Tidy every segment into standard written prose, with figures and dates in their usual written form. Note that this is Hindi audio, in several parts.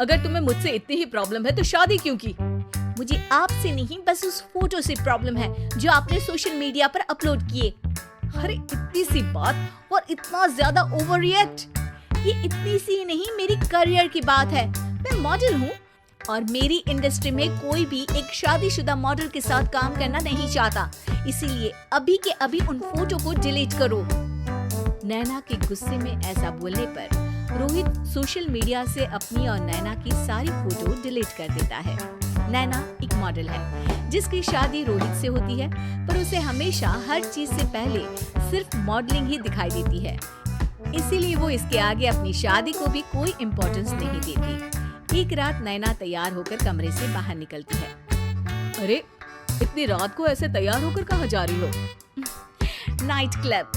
अगर तुम्हें मुझसे इतनी ही प्रॉब्लम है तो शादी क्यों की? मुझे आपसे नहीं, बस उस फोटो से प्रॉब्लम है जो आपने सोशल मीडिया पर अपलोड किए। अरे इतनी सी बात और इतना ज्यादा ओवर रिएक्ट। ये इतनी सी नहीं, मेरी करियर की बात है। मैं मॉडल हूँ और मेरी इंडस्ट्री में कोई भी एक शादीशुदा मॉडल के साथ काम करना नहीं चाहता। इसीलिए अभी के अभी उन फोटो को डिलीट करो। नैना के गुस्से में ऐसा बोलने पर रोहित सोशल मीडिया से अपनी और नैना की सारी फोटो डिलीट कर देता है। नैना एक मॉडल है जिसकी शादी रोहित से होती है, पर उसे हमेशा हर चीज से पहले सिर्फ मॉडलिंग ही दिखाई देती है। इसीलिए वो इसके आगे अपनी शादी को भी कोई इम्पोर्टेंस नहीं देती। एक रात नैना तैयार होकर कमरे से बाहर निकलती है। अरे इतनी रात को ऐसे तैयार होकर कहाँ जा रही हो? Night club.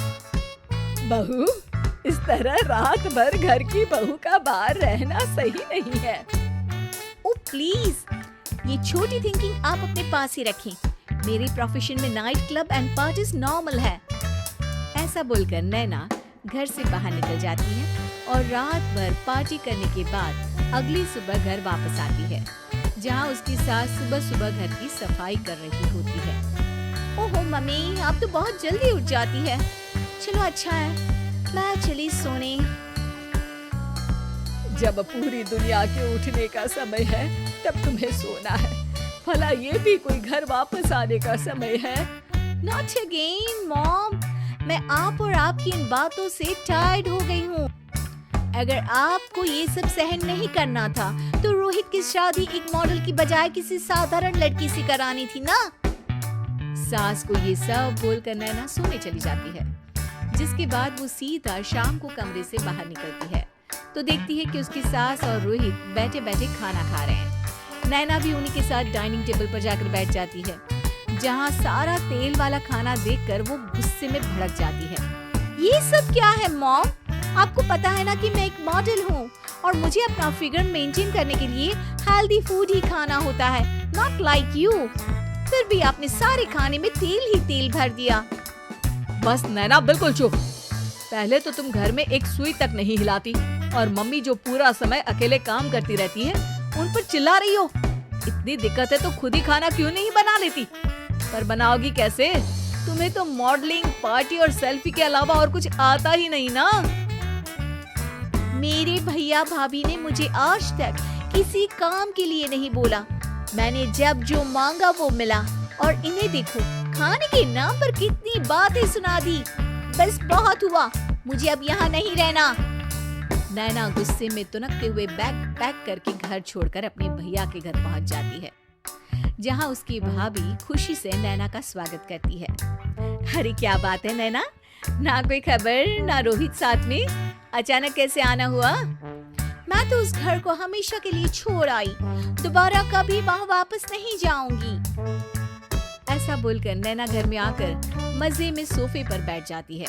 बहू, इस तरह रात भर घर की बहू का बाहर रहना सही नहीं है। ओ प्लीज, ये छोटी थिंकिंग आप अपने पास ही रखें। मेरे प्रोफेशन में night club and parties normal है। ऐसा बोलकर नैना घर से बाहर निकल जाती है और रात भर पार्टी करने के बाद अगली सुबह घर वापस आती है, जहां उसकी सास सुबह सुबह घर की सफाई कर रही होती है। ओहो मम्मी, आप तो बहुत जल्दी उठ जाती है। चलो अच्छा है, मैं चली सोने। जब पूरी दुनिया के उठने का समय है तब तुम्हें सोना है। भला ये भी कोई घर वापस आने का समय है? Not again, mom. मैं आप और आपकी इन बातों से टायर्ड हो गई हूँ। अगर आपको ये सब सहन नहीं करना था तो रोहित की शादी एक मॉडल की बजाय किसी साधारण लड़की से करानी थी ना। सास को ये सब बोलकर नैना सोने चली जाती है, जिसके बाद वो सीधा शाम को कमरे से बाहर निकलती है तो देखती है कि उसकी सास और रोहित बैठे बैठे खाना खा रहे हैं। नैना भी उन्हीं के साथ डाइनिंग टेबल पर जाकर बैठ जाती है, जहाँ सारा तेल वाला खाना देखकर वो गुस्से में भड़क जाती है। ये सब क्या है मॉम? आपको पता है ना कि मैं एक मॉडल हूँ और मुझे अपना फिगर मेंटेन करने के लिए हेल्दी फूड ही खाना होता है, नॉट लाइक यू। फिर भी आपने सारे खाने में तेल ही तेल भर दिया। बस नैना, बिल्कुल चुप। पहले तो तुम घर में एक सुई तक नहीं हिलाती और मम्मी जो पूरा समय अकेले काम करती रहती है उन पर चिल्ला रही हो। इतनी दिक्कत है तो खुद ही खाना क्यों नहीं बना लेती? पर बनाओगी कैसे? तुम्हें तो मॉडलिंग, पार्टी और सेल्फी के अलावा और कुछ आता ही नहीं ना। मेरे भैया भाभी ने मुझे आज तक किसी काम के लिए नहीं बोला। मैंने जब जो मांगा वो मिला और इन्हें देखो, खाने के नाम पर कितनी बातें सुना दी। बस बहुत हुआ, मुझे अब यहाँ नहीं रहना। नैना गुस्से में तुनकते हुए बैग पैक करके घर छोड़कर अपने भैया के घर पहुँच जाती है, जहाँ उसकी भाभी खुशी से नैना का स्वागत करती है। अरे क्या बात है नैना, ना कोई खबर ना रोहित साथ में, अचानक कैसे आना हुआ? मैं तो उस घर को हमेशा के लिए छोड़ आई, दोबारा कभी वहाँ वापस नहीं जाऊंगी। ऐसा बोलकर नैना घर में आकर मजे में सोफे पर बैठ जाती है,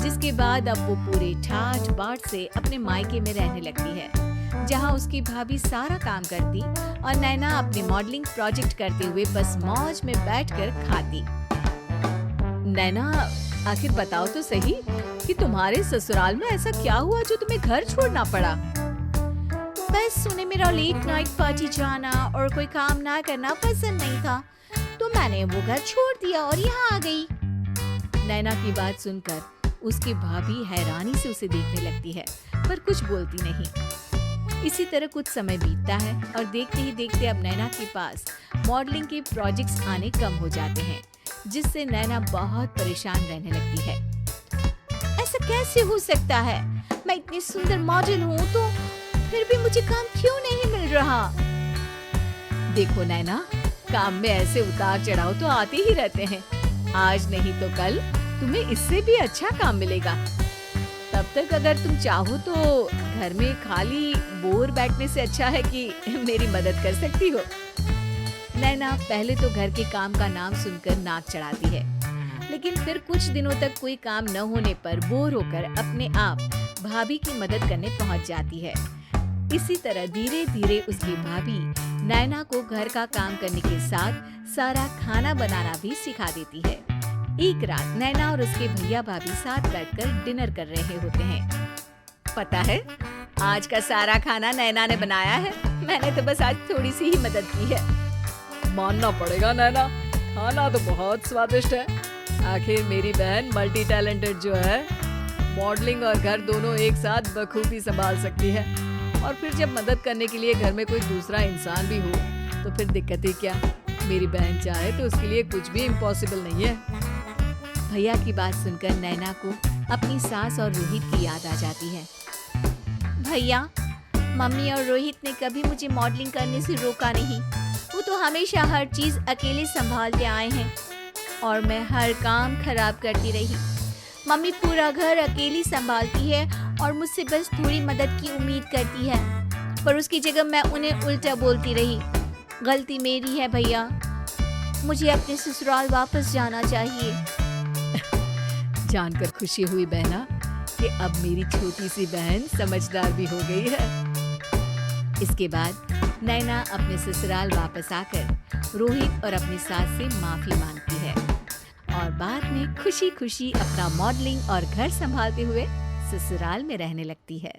जिसके बाद अब वो पूरे ठाठ बाट से अपने मायके में रहने लगती है, जहाँ उसकी भाभी सारा काम करती और नैना अपने मॉडलिंग प्रोजेक्ट करते हुए बस मौज में बैठकर खाती। नैना, आखिर बताओ तो सही कि तुम्हारे ससुराल में ऐसा क्या हुआ जो तुम्हें घर छोड़ना पड़ा? बस उन्हें मेरा लेट नाइट पार्टी जाना और कोई काम ना करना पसंद नहीं था, तो मैंने वो घर छोड़ दिया और यहाँ आ गई। नैना की बात सुनकर उसकी भाभी हैरानी से उसे देखने लगती है, पर कुछ बोलती नहीं। इसी तरह कुछ समय बीतता है और देखते ही देखते अब नैना के पास मॉडलिंग के प्रोजेक्ट्स आने कम हो जाते हैं, जिससे नैना बहुत परेशान रहने लगती है। ऐसा कैसे हो सकता है? मैं इतनी सुंदर मॉडल हूँ तो फिर भी मुझे काम क्यों नहीं मिल रहा? देखो नैना, काम में ऐसे उतार चढ़ाव तो आते ही रहते हैं। आज नहीं तो कल तुम्हें इससे भी अच्छा काम मिलेगा। तब तक अगर तुम चाहो तो घर में खाली बोर बैठने से अच्छा है कि मेरी मदद कर सकती हो। नैना पहले तो घर के काम का नाम सुनकर नाक चढ़ाती है, लेकिन फिर कुछ दिनों तक कोई काम न होने पर बोर होकर अपने आप भाभी की मदद करने पहुंच जाती है। इसी तरह धीरे धीरे उसकी भाभी नैना को घर का काम करने के साथ सारा खाना बनाना भी सिखा देती है। एक रात नैना और उसके भैया भाभी साथ बैठकर डिनर कर रहे होते हैं। पता है, आज का सारा खाना नैना ने बनाया है। मैंने तो बस आज थोड़ी सी ही मदद की है। मानना पड़ेगा नैना, खाना तो बहुत स्वादिष्ट है। आखिर मेरी बहन मल्टी टैलेंटेड जो है, मॉडलिंग और घर दोनों एक साथ बखूबी संभाल सकती है। और फिर जब मदद करने के लिए घर में कोई दूसरा इंसान भी हो तो फिर दिक्कत ही क्या। मेरी बहन चाहे तो उसके लिए कुछ भी इम्पॉसिबल नहीं है। भैया की बात सुनकर नैना को अपनी सास और रोहित की याद आ जाती है। भैया, मम्मी और रोहित ने कभी मुझे मॉडलिंग करने से रोका नहीं। वो तो हमेशा हर चीज अकेले संभालते आए हैं और मैं हर काम खराब करती रही। मम्मी पूरा घर अकेली संभालती है और मुझसे बस थोड़ी मदद की उम्मीद करती है, पर उसकी जगह मैं उन्हें उल्टा बोलती रही। गलती मेरी है भैया, मुझे अपने ससुराल वापस जाना चाहिए। जानकर खुशी हुई बहना कि अब मेरी छोटी सी बहन समझदार भी हो गई है। इसके बाद नैना अपने ससुराल वापस आकर रोहित और अपनी सास से माफी मांगती है और बाद में खुशी खुशी अपना मॉडलिंग और घर संभालते हुए ससुराल में रहने लगती है।